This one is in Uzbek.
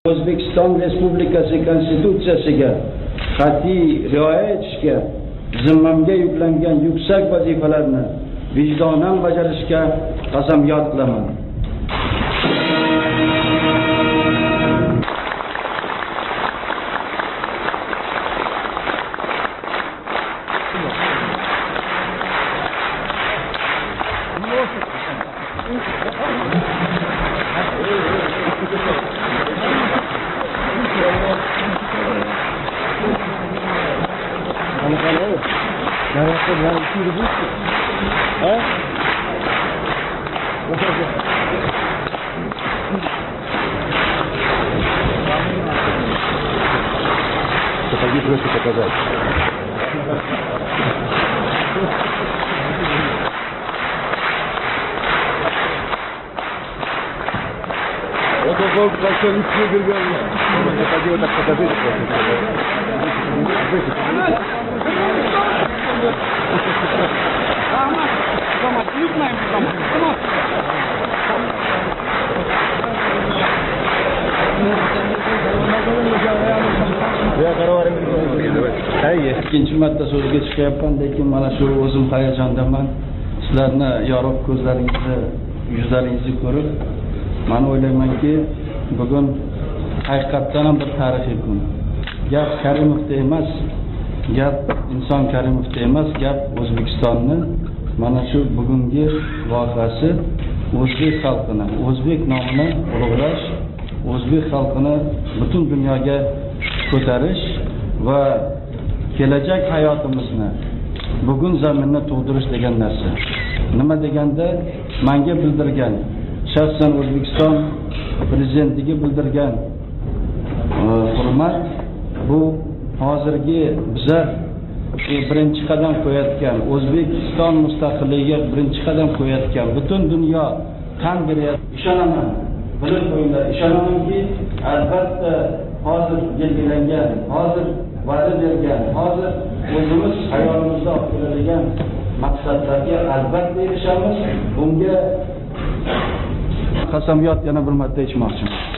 O'zbekiston Respublikasi Konstitutsiyasiga qat'iy rioya etishga, zimmamga yuklangan yuksak vazifalarni vijdonan bajarishga qasamyod qilaman. Сапоги просто показать. Вот он большой лицо бегал. Сапоги вот так покажите. Ikkinchi marta so'zga chiqyapman, lekin mana shu o'zim hayajondaman. Sizlarni yorug' ko'zlaringizni, yuzlaringizni ko'rib, men o'ylaymanki, bugun haqiqatdan ham bir tarixiy kun. Gap Karimovda emas, gap Inson Karimovda emas, gap O'zbekistonni mana shu bugungi voqeasi o'zbek xalqini, o'zbek nomini ulug'lash, o'zbek xalqini butun dunyoga ko'tarish va kelajak hayotimizni bugun zaminni tug'dirish degan narsa. Nima deganda menga bildirgan, shaxsan O'zbekiston prezidentiga bildirgan hurmat bu hozirgi bizlar birinchi qadam qo'yayotgan, O'zbekiston mustaqilligiga birinchi qadam qo'yayotgan butun dunyo tan beryapti. Ishonaman, bilib qo'yinglar, ishonamanki, albatta hozir belgilangan, hozir va'da bergan, hozir o'zimiz hayolimizda olib keladigan maqsadlarga albatta erishamiz. Bunga qasamyod yana bir marta ichmoqchiman.